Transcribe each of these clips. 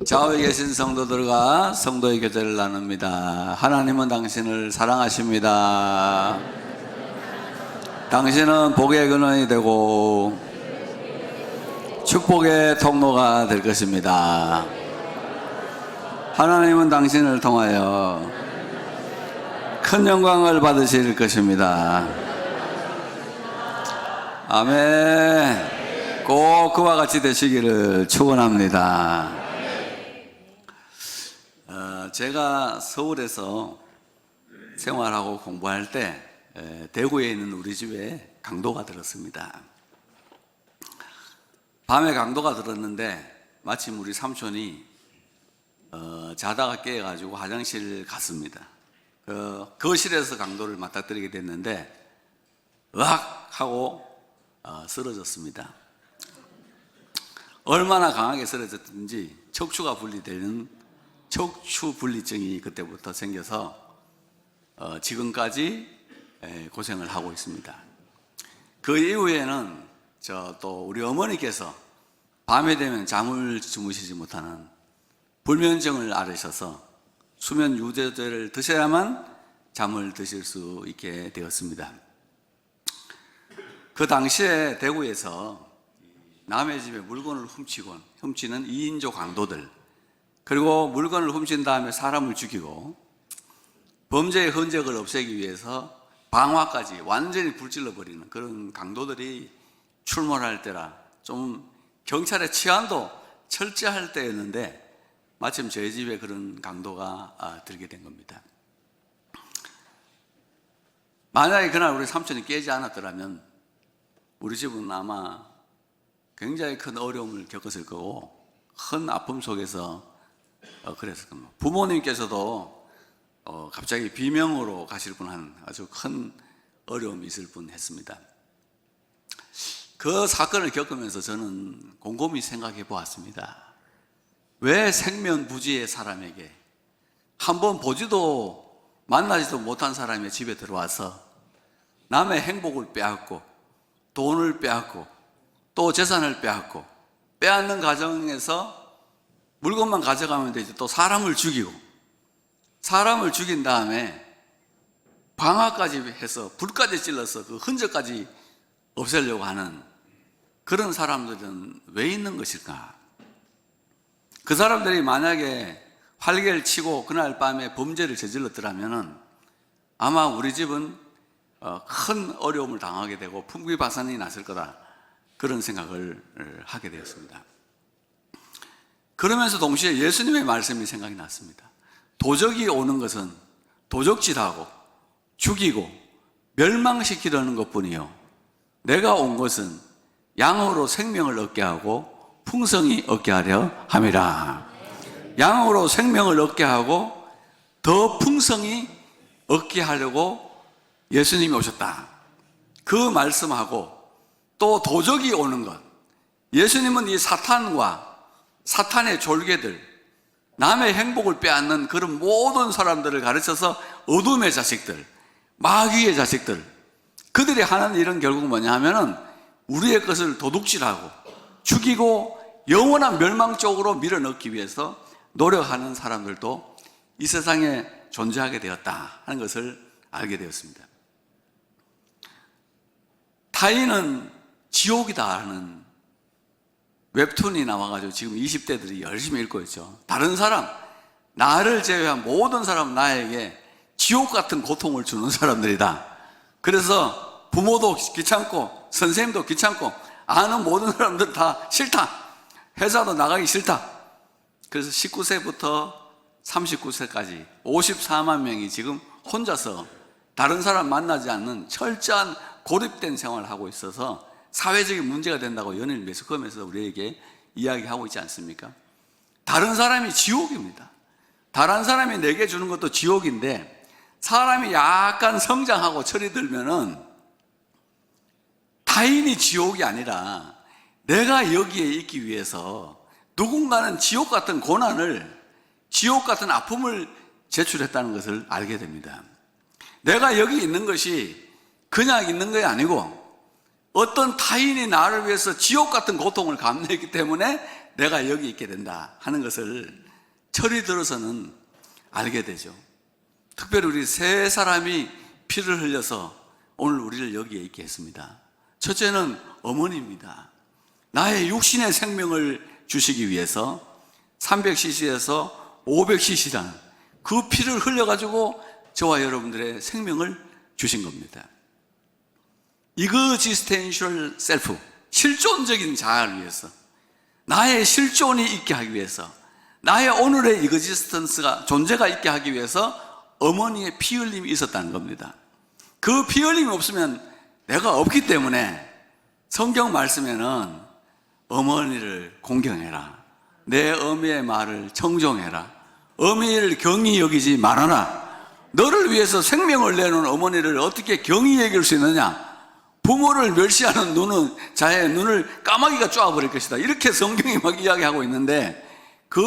좌우에 계신 성도들과 성도의 교제를 나눕니다. 하나님은 당신을 사랑하십니다. 당신은 복의 근원이 되고 축복의 통로가 될 것입니다. 하나님은 당신을 통하여 큰 영광을 받으실 것입니다. 아멘. 꼭 그와 같이 되시기를 축원합니다. 제가 서울에서 생활하고 공부할 때 대구에 있는 우리 집에 강도가 들었습니다. 밤에 강도가 들었는데 마침 우리 삼촌이 자다가 깨어가지고 화장실 갔습니다. 거실에서 강도를 맞닥뜨리게 됐는데 으악 하고 쓰러졌습니다. 얼마나 강하게 쓰러졌든지 척추가 분리되는 척추분리증이 그때부터 생겨서 지금까지 고생을 하고 있습니다. 그 이후에는 또 우리 어머니께서 밤에 되면 잠을 주무시지 못하는 불면증을 앓으셔서 수면 유도제를 드셔야만 잠을 드실 수 있게 되었습니다. 그 당시에 대구에서 남의 집에 물건을 훔치는 2인조 강도들, 그리고 물건을 훔친 다음에 사람을 죽이고 범죄의 흔적을 없애기 위해서 방화까지 완전히 불질러버리는 그런 강도들이 출몰할 때라 좀 경찰의 치안도 철저할 때였는데 마침 저희 집에 그런 강도가 들게 된 겁니다. 만약에 그날 우리 삼촌이 깨지 않았더라면 우리 집은 아마 굉장히 큰 어려움을 겪었을 거고 큰 아픔 속에서 그랬을 겁니다. 부모님께서도 갑자기 비명으로 가실 뻔한 아주 큰 어려움이 있을 뻔했습니다. 그 사건을 겪으면서 저는 곰곰이 생각해 보았습니다. 왜 생면부지의 사람에게 한번 보지도 만나지도 못한 사람의 집에 들어와서 남의 행복을 빼앗고 돈을 빼앗고 또 재산을 빼앗고 빼앗는 과정에서 물건만 가져가면 되지 또 사람을 죽이고 사람을 죽인 다음에 방화까지 해서 불까지 찔러서 그 흔적까지 없애려고 하는 그런 사람들은 왜 있는 것일까? 그 사람들이 만약에 활개를 치고 그날 밤에 범죄를 저질렀더라면 아마 우리 집은 큰 어려움을 당하게 되고 풍비박산이 났을 거다, 그런 생각을 하게 되었습니다. 그러면서 동시에 예수님의 말씀이 생각이 났습니다. 도적이 오는 것은 도적질하고 죽이고 멸망시키려는 것뿐이요 내가 온 것은 양으로 생명을 얻게 하고 풍성히 얻게 하려 함이라. 양으로 생명을 얻게 하고 더 풍성히 얻게 하려고 예수님이 오셨다. 그 말씀하고 또 도적이 오는 것, 예수님은 이 사탄과 사탄의 졸개들, 남의 행복을 빼앗는 그런 모든 사람들을 가르쳐서 어둠의 자식들, 마귀의 자식들, 그들이 하는 일은 결국 뭐냐 하면은 우리의 것을 도둑질하고 죽이고 영원한 멸망 쪽으로 밀어넣기 위해서 노력하는 사람들도 이 세상에 존재하게 되었다 하는 것을 알게 되었습니다. 타인은 지옥이다 하는 웹툰이 나와가지고 지금 20대들이 열심히 읽고 있죠. 다른 사람, 나를 제외한 모든 사람은 나에게 지옥 같은 고통을 주는 사람들이다. 그래서 부모도 귀찮고 선생님도 귀찮고 아는 모든 사람들 다 싫다. 회사도 나가기 싫다. 그래서 19세부터 39세까지 54만 명이 지금 혼자서 다른 사람 만나지 않는 철저한 고립된 생활을 하고 있어서 사회적인 문제가 된다고 연예인 매스컴에서 우리에게 이야기하고 있지 않습니까? 다른 사람이 지옥입니다. 다른 사람이 내게 주는 것도 지옥인데 사람이 약간 성장하고 철이 들면은 타인이 지옥이 아니라 내가 여기에 있기 위해서 누군가는 지옥 같은 고난을, 지옥 같은 아픔을 제출했다는 것을 알게 됩니다. 내가 여기 있는 것이 그냥 있는 게 아니고 어떤 타인이 나를 위해서 지옥 같은 고통을 감내했기 때문에 내가 여기 있게 된다 하는 것을 철이 들어서는 알게 되죠. 특별히 우리 세 사람이 피를 흘려서 오늘 우리를 여기에 있게 했습니다. 첫째는 어머니입니다. 나의 육신의 생명을 주시기 위해서 300cc에서 500cc라는 그 피를 흘려가지고 저와 여러분들의 생명을 주신 겁니다. existential self, 실존적인 자아를 위해서, 나의 실존이 있게 하기 위해서, 나의 오늘의 existence가, 존재가 있게 하기 위해서 어머니의 피 흘림이 있었다는 겁니다. 그 피 흘림이 없으면 내가 없기 때문에 성경 말씀에는 어머니를 공경해라, 내 어미의 말을 청종해라, 어미를 경히 여기지 말아라. 너를 위해서 생명을 내놓은 어머니를 어떻게 경히 여길 수 있느냐? 부모를 멸시하는 눈은 자의 눈을 까마귀가 쪼아버릴 것이다. 이렇게 성경이 막 이야기하고 있는데, 그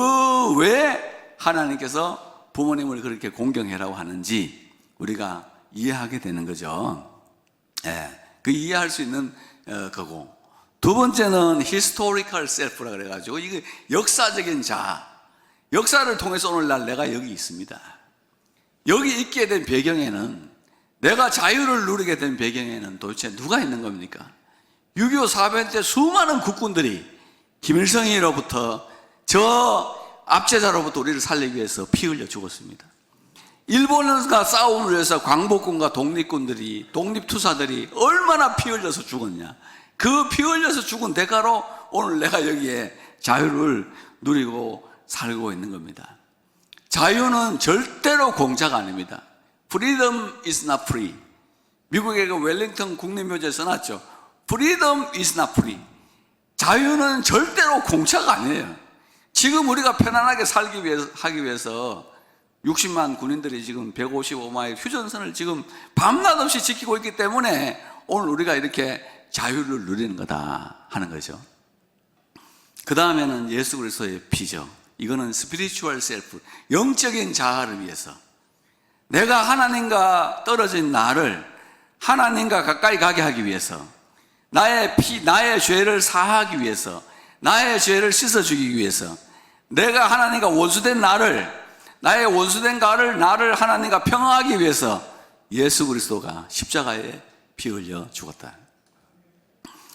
왜 하나님께서 부모님을 그렇게 공경해라고 하는지 우리가 이해하게 되는 거죠. 그 이해할 수 있는 거고, 두 번째는 historical self라 그래가지고 이게 역사적인 자아, 역사를 통해서 오늘날 내가 여기 있습니다. 여기 있게 된 배경에는, 내가 자유를 누리게 된 배경에는 도대체 누가 있는 겁니까? 6.25 사변 때 수많은 국군들이 김일성이로부터, 저 압제자로부터 우리를 살리기 위해서 피 흘려 죽었습니다. 일본과 싸움을 위해서 광복군과 독립군들이, 독립투사들이 얼마나 피 흘려서 죽었냐. 그 피 흘려서 죽은 대가로 오늘 내가 여기에 자유를 누리고 살고 있는 겁니다. 자유는 절대로 공짜가 아닙니다. Freedom is not free. 미국의 그 웰링턴 국립묘지에 써놨죠. Freedom is not free. 자유는 절대로 공짜가 아니에요. 지금 우리가 편안하게 하기 위해서 60만 군인들이 지금 155마일 휴전선을 지금 밤낮 없이 지키고 있기 때문에 오늘 우리가 이렇게 자유를 누리는 거다 하는 거죠. 그 다음에는 예수 그리스도의 피죠. 이거는 spiritual self, 영적인 자아를 위해서, 내가 하나님과 떨어진 나를 하나님과 가까이 가게 하기 위해서, 나의 죄를 사하기 위해서, 나의 죄를 씻어주기 위해서, 내가 하나님과 원수된 나의 원수된 나를 하나님과 평화하기 위해서 예수 그리스도가 십자가에 피 흘려 죽었다.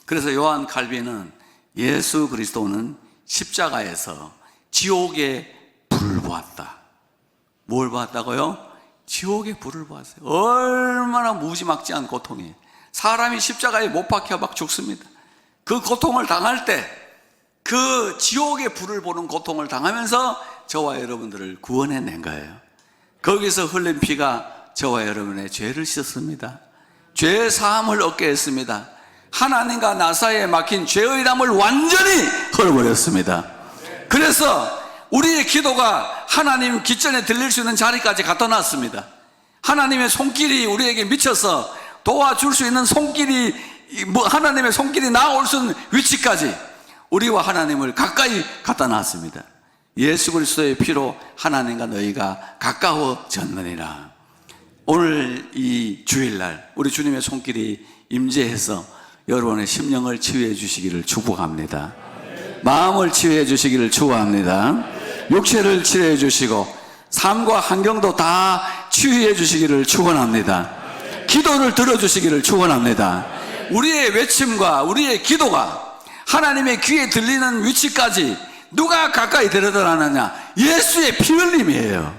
그래서 요한 칼빈은 예수 그리스도는 십자가에서 지옥의 불을 보았다. 뭘 보았다고요? 지옥의 불을 보았어요. 얼마나 무지막지한 고통이에요. 사람이 십자가에 못 박혀 막 죽습니다. 그 고통을 당할 때, 그 지옥의 불을 보는 고통을 당하면서 저와 여러분들을 구원해낸 거예요. 거기서 흘린 피가 저와 여러분의 죄를 씻었습니다. 죄 사함을 얻게 했습니다. 하나님과 나 사이에 막힌 죄의담을 완전히 헐어버렸습니다. 그래서 우리의 기도가 하나님 기전에 들릴 수 있는 자리까지 갖다 놨습니다. 하나님의 손길이 우리에게 미쳐서 도와줄 수 있는 손길이, 하나님의 손길이 나올 수 있는 위치까지 우리와 하나님을 가까이 갖다 놨습니다. 예수 그리스도의 피로 하나님과 너희가 가까워졌느니라. 오늘 이 주일날 우리 주님의 손길이 임재해서 여러분의 심령을 치유해 주시기를 축복합니다. 마음을 치유해 주시기를 축복합니다. 육체를 치유해 주시고 삶과 환경도 다 치유해 주시기를 축원합니다. 기도를 들어주시기를 축원합니다. 우리의 외침과 우리의 기도가 하나님의 귀에 들리는 위치까지 누가 가까이 데려다놨느냐? 예수의 피 흘림이에요.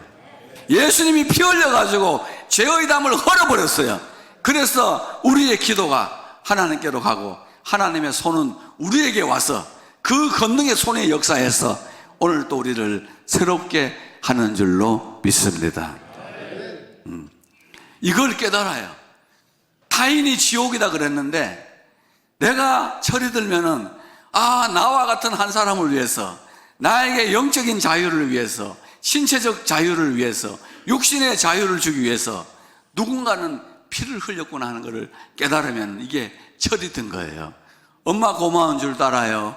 예수님이 피 흘려가지고 죄의 담을 헐어버렸어요. 그래서 우리의 기도가 하나님께로 가고 하나님의 손은 우리에게 와서 그 권능의 손의 역사에서 오늘 또 우리를 새롭게 하는 줄로 믿습니다. 이걸 깨달아요. 타인이 지옥이다 그랬는데 내가 철이 들면은 나와 같은 한 사람을 위해서, 나에게 영적인 자유를 위해서, 신체적 자유를 위해서, 육신의 자유를 주기 위해서 누군가는 피를 흘렸구나 하는 것을 깨달으면 이게 철이 든 거예요. 엄마 고마운 줄도 알아요.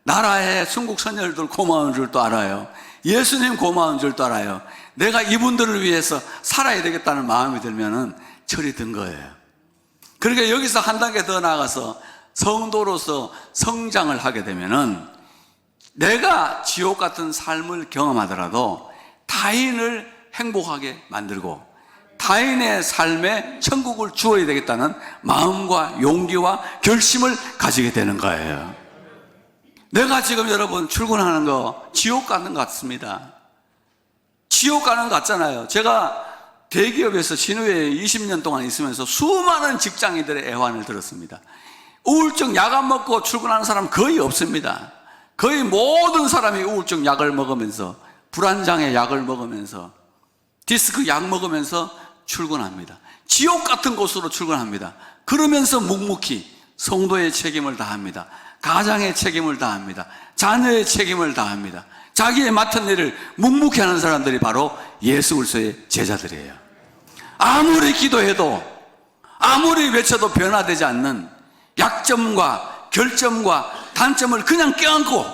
나라의 순국 선열들 고마운 줄도 알아요. 예수님 고마운 줄도 알아요. 내가 이분들을 위해서 살아야 되겠다는 마음이 들면은 철이 든 거예요. 그러니까 여기서 한 단계 더 나아가서 성도로서 성장을 하게 되면은 내가 지옥 같은 삶을 경험하더라도 타인을 행복하게 만들고 타인의 삶에 천국을 주어야 되겠다는 마음과 용기와 결심을 가지게 되는 거예요. 내가 지금 여러분 출근하는 거 지옥 가는 것 같습니다. 지옥 가는 것 같잖아요. 제가 대기업에서 신우에 20년 동안 있으면서 수많은 직장인들의 애환을 들었습니다. 우울증 약 안 먹고 출근하는 사람 거의 없습니다. 거의 모든 사람이 우울증 약을 먹으면서, 불안장애 약을 먹으면서, 디스크 약 먹으면서 출근합니다. 지옥 같은 곳으로 출근합니다. 그러면서 묵묵히 성도의 책임을 다합니다. 가장의 책임을 다합니다. 자녀의 책임을 다합니다. 자기의 맡은 일을 묵묵히 하는 사람들이 바로 예수 그리스도의 제자들이에요. 아무리 기도해도, 아무리 외쳐도 변화되지 않는 약점과 결점과 단점을 그냥 껴안고,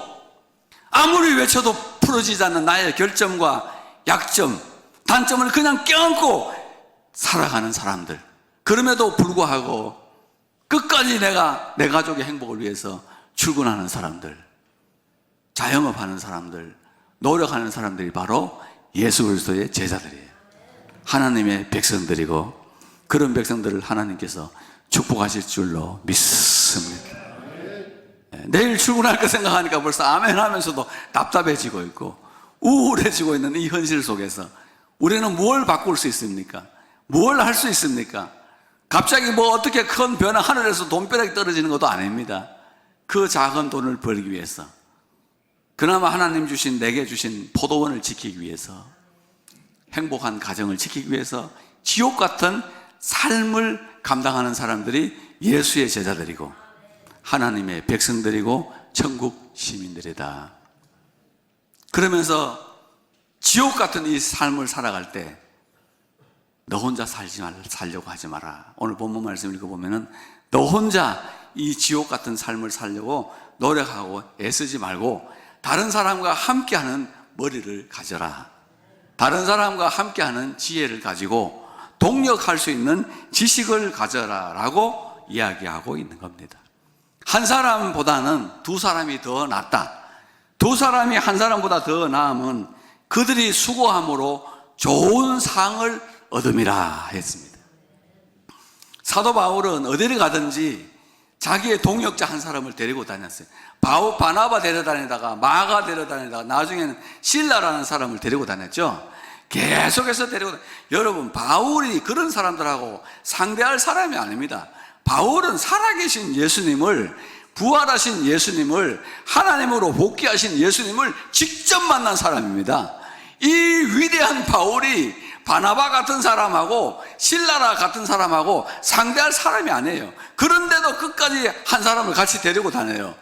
아무리 외쳐도 풀어지지 않는 나의 결점과 약점, 단점을 그냥 껴안고 살아가는 사람들, 그럼에도 불구하고 끝까지 내가 내 가족의 행복을 위해서 출근하는 사람들, 자영업하는 사람들, 노력하는 사람들이 바로 예수 그리스도의 제자들이에요. 하나님의 백성들이고, 그런 백성들을 하나님께서 축복하실 줄로 믿습니다. 내일 출근할 거 생각하니까 벌써 아멘 하면서도 답답해지고 있고 우울해지고 있는 이 현실 속에서 우리는 뭘 바꿀 수 있습니까? 뭘 할 수 있습니까? 갑자기 뭐 어떻게 큰 변화, 하늘에서 돈벼락이 떨어지는 것도 아닙니다. 그 작은 돈을 벌기 위해서, 그나마 하나님 주신, 내게 주신 포도원을 지키기 위해서, 행복한 가정을 지키기 위해서 지옥 같은 삶을 감당하는 사람들이 예수의 제자들이고 하나님의 백성들이고 천국 시민들이다. 그러면서 지옥 같은 이 삶을 살아갈 때 너 혼자 살려고 하지 마라. 오늘 본문 말씀 읽어보면은 너 혼자 이 지옥 같은 삶을 살려고 노력하고 애쓰지 말고 다른 사람과 함께하는 머리를 가져라. 다른 사람과 함께하는 지혜를 가지고 동력할 수 있는 지식을 가져라 라고 이야기하고 있는 겁니다. 한 사람보다는 두 사람이 더 낫다. 두 사람이 한 사람보다 더 나으면 그들이 수고함으로 좋은 상을 얻음이라 했습니다. 사도 바울은 어디를 가든지 자기의 동역자 한 사람을 데리고 다녔어요. 바나바 데려다니다가 마가 데려다니다가 나중에는 실라라는 사람을 데리고 다녔죠. 계속해서 데리고 여러분, 바울이 그런 사람들하고 상대할 사람이 아닙니다. 바울은 살아계신 예수님을, 부활하신 예수님을, 하나님으로 복귀하신 예수님을 직접 만난 사람입니다. 이 위대한 바울이 바나바 같은 사람하고 실라라 같은 사람하고 상대할 사람이 아니에요. 그런데도 끝까지 한 사람을 같이 데리고 다녀요.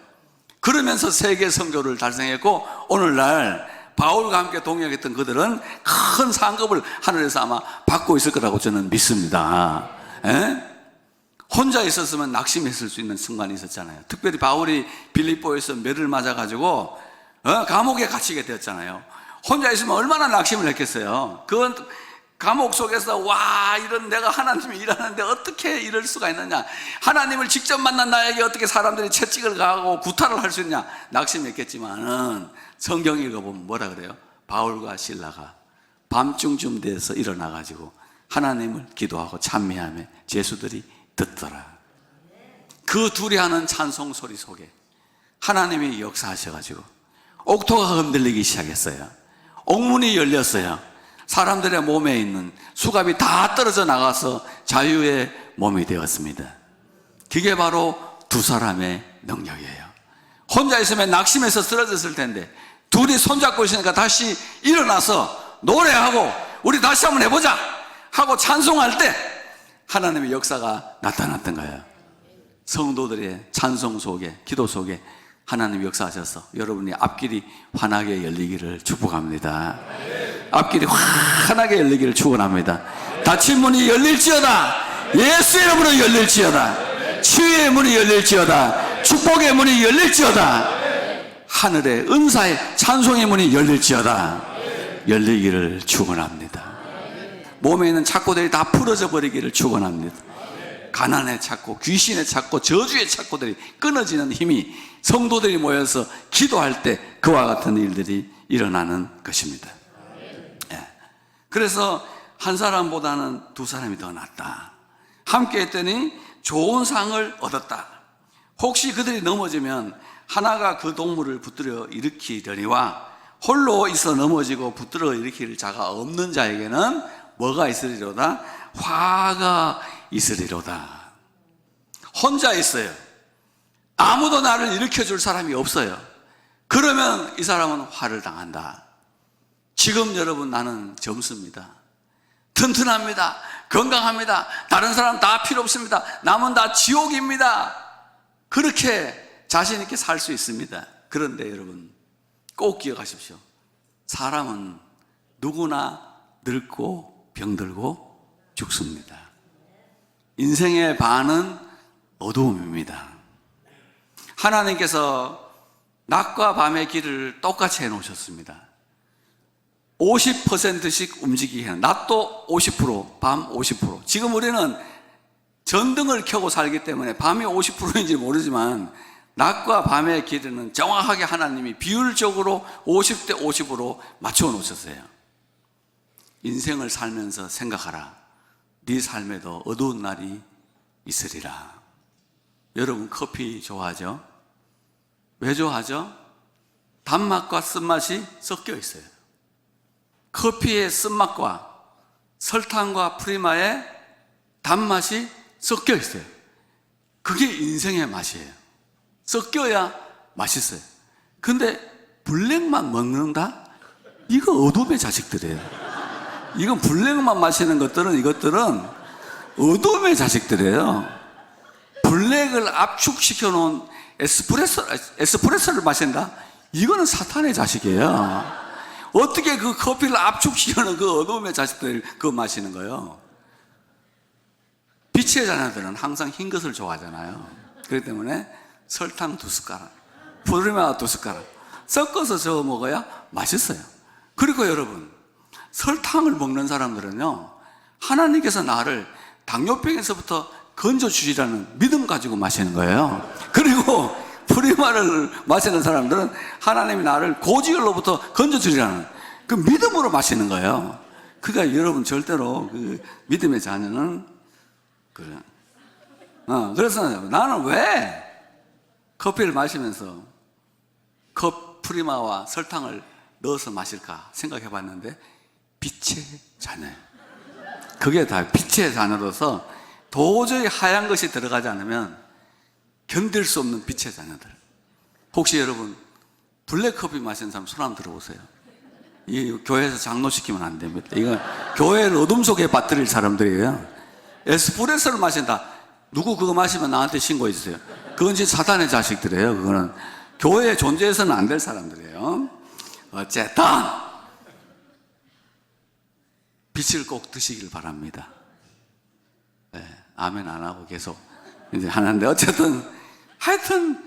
그러면서 세계 선교를 달성했고 오늘날 바울과 함께 동역했던 그들은 큰 상급을 하늘에서 아마 받고 있을 거라고 저는 믿습니다. 혼자 있었으면 낙심했을 수 있는 순간이 있었잖아요. 특별히 바울이 빌립보에서 매를 맞아가지고 감옥에 갇히게 되었잖아요. 혼자 있으면 얼마나 낙심을 했겠어요. 그건 감옥 속에서 와, 이런 내가 하나님이 일하는데 어떻게 이럴 수가 있느냐, 하나님을 직접 만난 나에게 어떻게 사람들이 채찍을 가하고 구타를 할 수 있냐 낙심했겠지만은 성경 읽어보면 뭐라 그래요? 바울과 실라가 밤중쯤 돼서 일어나가지고 하나님을 기도하고 찬미하며 제수들이 듣더라. 그 둘이 하는 찬송 소리 속에 하나님이 역사하셔가지고 옥토가 흔들리기 시작했어요. 옥문이 열렸어요. 사람들의 몸에 있는 수갑이 다 떨어져 나가서 자유의 몸이 되었습니다. 그게 바로 두 사람의 능력이에요. 혼자 있으면 낙심해서 쓰러졌을 텐데 둘이 손잡고 있으니까 다시 일어나서 노래하고 우리 다시 한번 해보자 하고 찬송할 때 하나님의 역사가 나타났던 거예요. 성도들의 찬송 속에, 기도 속에 하나님 역사하셔서 여러분이 앞길이 환하게 열리기를 축복합니다. 앞길이 환하게 열리기를 축원합니다. 닫힌 문이 열릴지어다. 예수의 이름으로 열릴지어다. 치유의 문이 열릴지어다. 축복의 문이 열릴지어다. 하늘의 은사의 찬송의 문이 열릴지어다. 열리기를 축원합니다. 몸에 있는 착고들이 다 풀어져 버리기를 축원합니다. 가난에 찾고 귀신에 찾고 저주에 찾고들이 끊어지는 힘이 성도들이 모여서 기도할 때 그와 같은 일들이 일어나는 것입니다. 예. 그래서 한 사람보다는 두 사람이 더 낫다. 함께 했더니 좋은 상을 얻었다. 혹시 그들이 넘어지면 하나가 그 동물을 붙들어 일으키려니와 홀로 있어 넘어지고 붙들어 일으킬 자가 없는 자에게는 뭐가 있으리로다? 화가 있으리로다. 혼자 있어요. 아무도 나를 일으켜줄 사람이 없어요. 그러면 이 사람은 화를 당한다. 지금 여러분 나는 젊습니다. 튼튼합니다. 건강합니다. 다른 사람 다 필요 없습니다. 남은 다 지옥입니다. 그렇게 자신 있게 살 수 있습니다. 그런데 여러분 꼭 기억하십시오. 사람은 누구나 늙고 병들고 죽습니다. 인생의 반은 어두움입니다. 하나님께서 낮과 밤의 길을 똑같이 해놓으셨습니다. 50%씩 움직이게 하는, 낮도 50%, 밤 50%. 지금 우리는 전등을 켜고 살기 때문에 밤이 50%인지 모르지만 낮과 밤의 길은 정확하게 하나님이 비율적으로 50대 50으로 맞춰 놓으셨어요. 인생을 살면서 생각하라. 네 삶에도 어두운 날이 있으리라. 여러분 커피 좋아하죠? 왜 좋아하죠? 단맛과 쓴맛이 섞여 있어요. 커피의 쓴맛과 설탕과 프리마의 단맛이 섞여 있어요. 그게 인생의 맛이에요. 섞여야 맛있어요. 근데 블랙만 먹는다? 이거 어둠의 자식들이에요. 이건 블랙만 마시는 이것들은 어둠의 자식들이에요. 블랙을 압축시켜 놓은 에스프레소를 마신다? 이거는 사탄의 자식이에요. 어떻게 그 커피를 압축시켜 놓은 그 어둠의 자식들 그거 마시는 거예요? 빛의 자녀들은 항상 흰 것을 좋아하잖아요. 그렇기 때문에 설탕 2숟가락, 프리마 2숟가락 섞어서 저어 먹어야 맛있어요. 그리고 여러분, 설탕을 먹는 사람들은요, 하나님께서 나를 당뇨병에서부터 건져주시라는 믿음 가지고 마시는 거예요. 그리고 프리마를 마시는 사람들은 하나님이 나를 고지혈로부터 건져주리라는 그 믿음으로 마시는 거예요. 그러니까 여러분 절대로 그 믿음의 자녀는 그래. 그래서 나는 왜 커피를 마시면서 프리마와 설탕을 넣어서 마실까 생각해 봤는데 빛의 자녀예요. 그게 다 빛의 자녀로서 도저히 하얀 것이 들어가지 않으면 견딜 수 없는 빛의 자녀들. 혹시 여러분 블랙커피 마시는 사람 손 한번 들어보세요. 이 교회에서 장로시키면 안 됩니다. 이건 교회를 어둠 속에 빠뜨릴 사람들이에요. 에스프레소를 마신다. 누구 그거 마시면 나한테 신고해 주세요. 그건 진짜 사탄의 자식들이에요. 그거는 교회에 존재해서는 안 될 사람들이에요. 어쨌든 빛을 꼭 드시길 바랍니다. 네, 아멘 안 하고 계속 이제 하는데 어쨌든 하여튼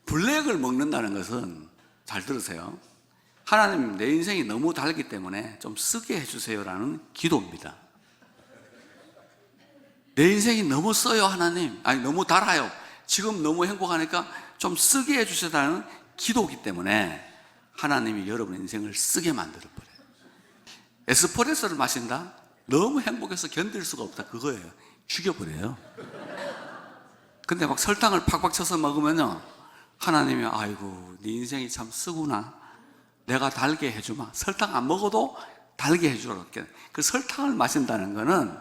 블랙을 먹는다는 것은 잘 들으세요. 하나님 내 인생이 너무 달기 때문에 좀 쓰게 해주세요라는 기도입니다. 내 인생이 너무 써요 하나님, 아니 너무 달아요, 지금 너무 행복하니까 좀 쓰게 해주세요라는 기도이기 때문에 하나님이 여러분 인생을 쓰게 만들어버려요. 에스프레소를 마신다? 너무 행복해서 견딜 수가 없다, 그거예요. 죽여버려요. 근데 막 설탕을 팍팍 쳐서 먹으면요, 하나님이 아이고 네 인생이 참 쓰구나, 내가 달게 해주마. 설탕 안 먹어도 달게 해주라. 그 설탕을 마신다는 거는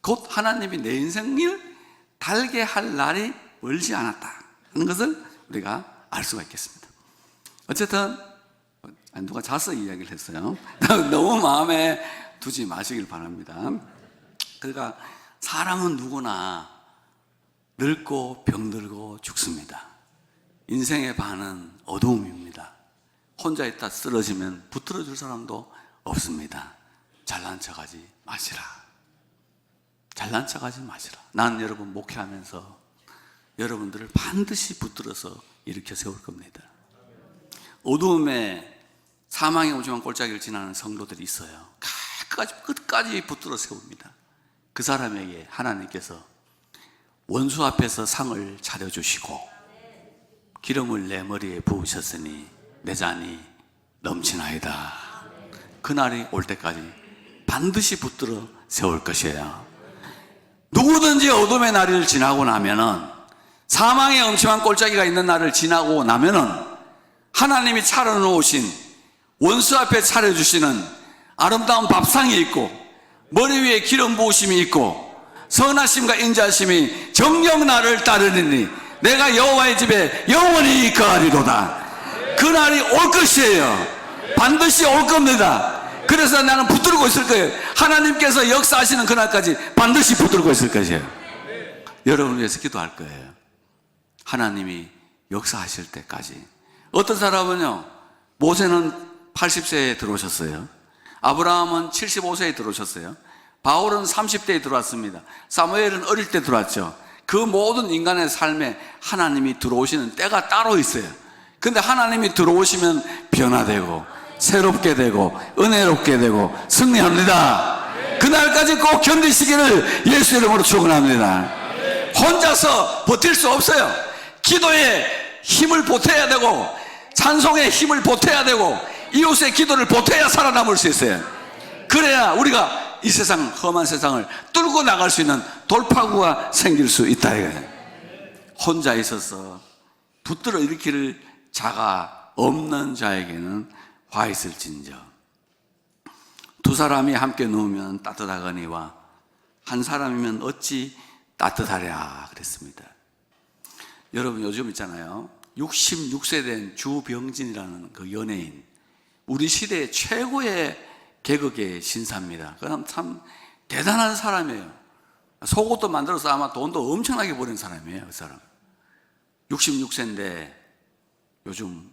곧 하나님이 내 인생을 달게 할 날이 멀지 않았다 하는 것을 우리가 알 수가 있겠습니다. 어쨌든 누가 자서 이야기를 했어요. 너무 마음에 두지 마시길 바랍니다. 그러니까 사람은 누구나 늙고 병들고 죽습니다. 인생의 반은 어두움입니다. 혼자 있다 쓰러지면 붙들어 줄 사람도 없습니다. 잘난 척하지 마시라. 잘난 척하지 마시라. 난 여러분 목회하면서 여러분들을 반드시 붙들어서 일으켜 세울 겁니다. 어두움에 사망의 오지만 골짜기를 지나는 성도들이 있어요. 끝까지 붙들어 세웁니다. 그 사람에게 하나님께서 원수 앞에서 상을 차려주시고 기름을 내 머리에 부으셨으니 내 잔이 넘치나이다. 그날이 올 때까지 반드시 붙들어 세울 것이에요. 누구든지 어둠의 날을 지나고 나면은, 사망의 엄청난 골짜기가 있는 날을 지나고 나면은 하나님이 차려놓으신 원수 앞에 차려주시는 아름다운 밥상이 있고 머리 위에 기름 부으심이 있고 선하심과 인자하심이 정녕 나를 따르리니 내가 여호와의 집에 영원히 거하리로다. 그날이 올 것이에요. 반드시 올 겁니다. 그래서 나는 붙들고 있을 거예요. 하나님께서 역사하시는 그날까지 반드시 붙들고 있을 것이에요. 여러분을 위해서 기도할 거예요. 하나님이 역사하실 때까지. 어떤 사람은요, 모세는 80세에 들어오셨어요. 아브라함은 75세에 들어오셨어요. 바울은 30대에 들어왔습니다. 사무엘은 어릴 때 들어왔죠. 그 모든 인간의 삶에 하나님이 들어오시는 때가 따로 있어요. 근데 하나님이 들어오시면 변화되고 새롭게 되고 은혜롭게 되고 승리합니다. 그날까지 꼭 견디시기를 예수 이름으로 축원합니다. 혼자서 버틸 수 없어요. 기도에 힘을 보태야 되고 찬송에 힘을 보태야 되고 이웃의 기도를 보태야 살아남을 수 있어요. 그래야 우리가 이 세상, 험한 세상을 뚫고 나갈 수 있는 돌파구가 생길 수 있다 이거예요. 혼자 있어서 붙들어 일으키를 자가 없는 자에게는 화 있을진저. 두 사람이 함께 누우면 따뜻하거니와 한 사람이면 어찌 따뜻하랴 그랬습니다. 여러분, 요즘 있잖아요, 66세 된 주병진이라는 그 연예인, 우리 시대의 최고의 개그계 신사입니다. 그 사람 참 대단한 사람이에요. 속옷도 만들어서 아마 돈도 엄청나게 버는 사람이에요. 그 사람 66세인데 요즘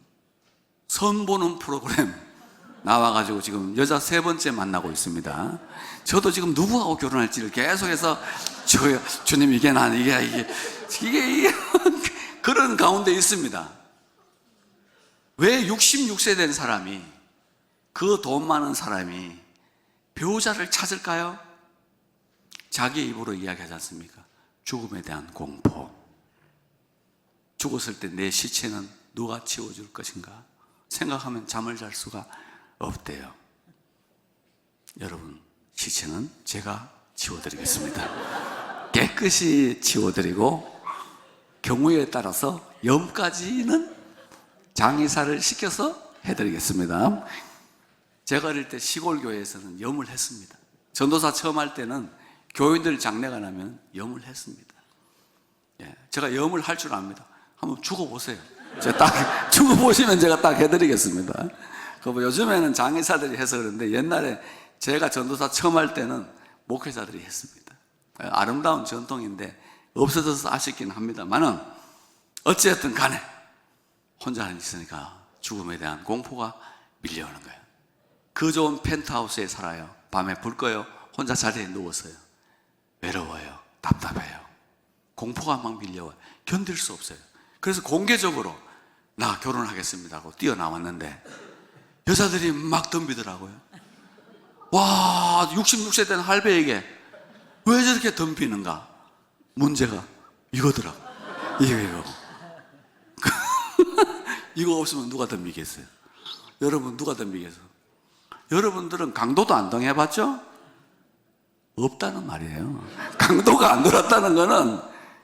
선보는 프로그램 나와가지고 지금 여자 3번째 만나고 있습니다. 저도 지금 누구하고 결혼할지를 계속해서 주님 이게 그런 가운데 있습니다. 왜 66세 된 사람이, 그 돈 많은 사람이 배우자를 찾을까요? 자기 입으로 이야기하지 않습니까? 죽음에 대한 공포. 죽었을 때 내 시체는 누가 치워줄 것인가 생각하면 잠을 잘 수가 없대요. 여러분, 시체는 제가 치워드리겠습니다. 깨끗이 치워드리고 경우에 따라서 염까지는 장의사를 시켜서 해드리겠습니다. 제가 어릴 때 시골 교회에서는 염을 했습니다. 전도사 처음 할 때는 교인들 장례가 나면 염을 했습니다. 제가 염을 할 줄 압니다. 한번 죽어보세요. 제가 딱 죽어보시면 제가 딱 해드리겠습니다. 요즘에는 장의사들이 해서 그런데 옛날에 제가 전도사 처음 할 때는 목회자들이 했습니다. 아름다운 전통인데 없어져서 아쉽긴 합니다만은 어찌됐든 간에 혼자 있으니까 죽음에 대한 공포가 밀려오는 거예요. 그 좋은 펜트하우스에 살아요. 밤에 불 꺼요. 혼자 자리에 누웠어요. 외로워요. 답답해요. 공포가 막 밀려와요. 견딜 수 없어요. 그래서 공개적으로 나 결혼하겠습니다 하고 뛰어나왔는데 여자들이 막 덤비더라고요. 와, 66세 된 할배에게 왜 저렇게 덤비는가? 문제가 이거더라고. 이거 이거 없으면 누가 덤비겠어요? 여러분, 누가 덤비겠어요? 여러분들은 강도도 안 당해봤죠? 없다는 말이에요. 강도가 안 들었다는 거는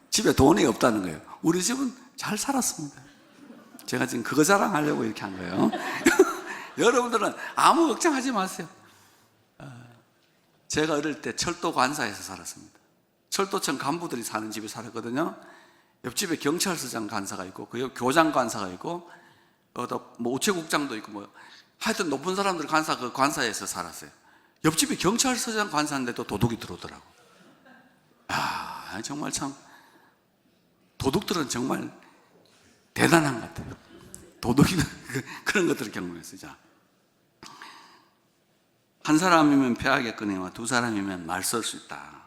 집에 돈이 없다는 거예요. 우리 집은 잘 살았습니다. 제가 지금 그거 자랑하려고 이렇게 한 거예요. 여러분들은 아무 걱정하지 마세요. 제가 어릴 때 철도 관사에서 살았습니다. 철도청 간부들이 사는 집에 살았거든요. 옆집에 경찰서장 관사가 있고 그 교장 관사가 있고 뭐 우체국장도 있고 뭐 하여튼 높은 사람들 관사, 그 관사에서 살았어요. 옆집에 경찰서장 관사인데도 도둑이 들어오더라고. 정말 참 도둑들은 정말 대단한 것 같아요. 도둑이 그런 것들을 경험했어요. 자, 한 사람이면 패하겠거니와 두 사람이면 말설 수 있다.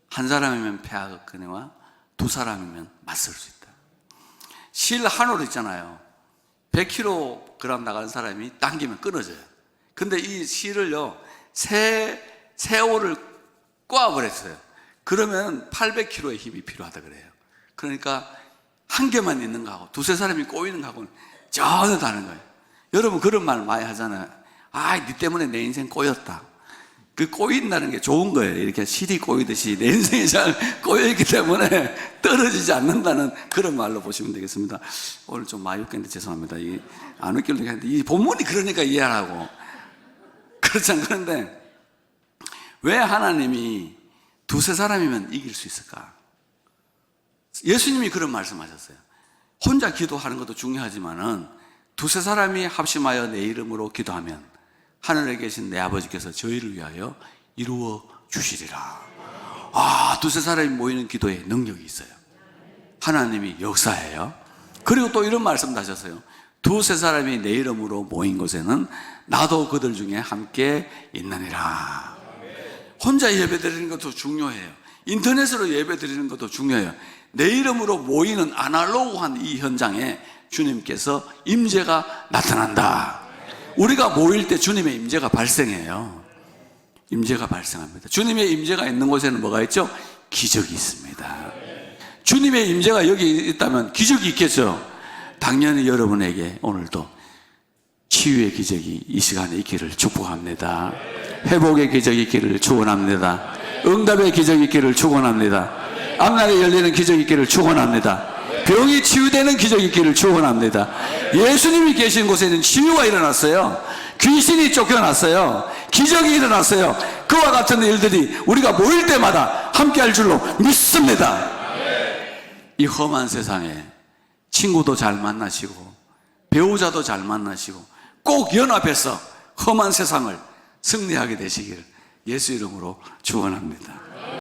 한 사람이면 패하겠거니와 두 사람이면 맞설 수 있다. 실 한 올 있잖아요. 100kg 나가는 사람이 당기면 끊어져요. 근데 이 실을요, 세 올을 꼬아버렸어요. 그러면 800kg의 힘이 필요하다 그래요. 그러니까 한 개만 있는 거하고 두세 사람이 꼬이는 거하고는 전혀 다른 거예요. 여러분 그런 말 많이 하잖아요. 니 때문에 내 인생 꼬였다. 그 꼬인다는 게 좋은 거예요. 이렇게 실이 꼬이듯이 내 인생이 잘 꼬여있기 때문에 떨어지지 않는다는 그런 말로 보시면 되겠습니다. 오늘 좀 많이 웃겼는데 죄송합니다. 안 웃기려고 했는데 이 본문이 그러니까 이해하라고. 그렇지 않 그런데 왜 하나님이 두세 사람이면 이길 수 있을까? 예수님이 그런 말씀하셨어요. 혼자 기도하는 것도 중요하지만은 두세 사람이 합심하여 내 이름으로 기도하면 하늘에 계신 내 아버지께서 저희를 위하여 이루어 주시리라. 두세 사람이 모이는 기도에 능력이 있어요. 하나님이 역사해요. 그리고 또 이런 말씀도 하셨어요. 두세 사람이 내 이름으로 모인 곳에는 나도 그들 중에 함께 있느니라. 혼자 예배 드리는 것도 중요해요. 인터넷으로 예배 드리는 것도 중요해요. 내 이름으로 모이는 아날로그한 이 현장에 주님께서 임재가 나타난다. 우리가 모일 때 주님의 임재가 발생해요. 임재가 발생합니다. 주님의 임재가 있는 곳에는 뭐가 있죠? 기적이 있습니다. 주님의 임재가 여기 있다면 기적이 있겠죠? 당연히 여러분에게 오늘도 치유의 기적이 이 시간에 있기를 축복합니다. 회복의 기적이 있기를 축원합니다. 응답의 기적이 있기를 축원합니다. 앞날에 열리는 기적이 있기를 축원합니다. 병이 치유되는 기적이 있기를 축원합니다. 예수님이 계신 곳에는 치유가 일어났어요. 귀신이 쫓겨났어요. 기적이 일어났어요. 그와 같은 일들이 우리가 모일 때마다 함께할 줄로 믿습니다. 이 험한 세상에 친구도 잘 만나시고 배우자도 잘 만나시고 꼭 연합해서 험한 세상을 승리하게 되시기를 예수 이름으로 축원합니다.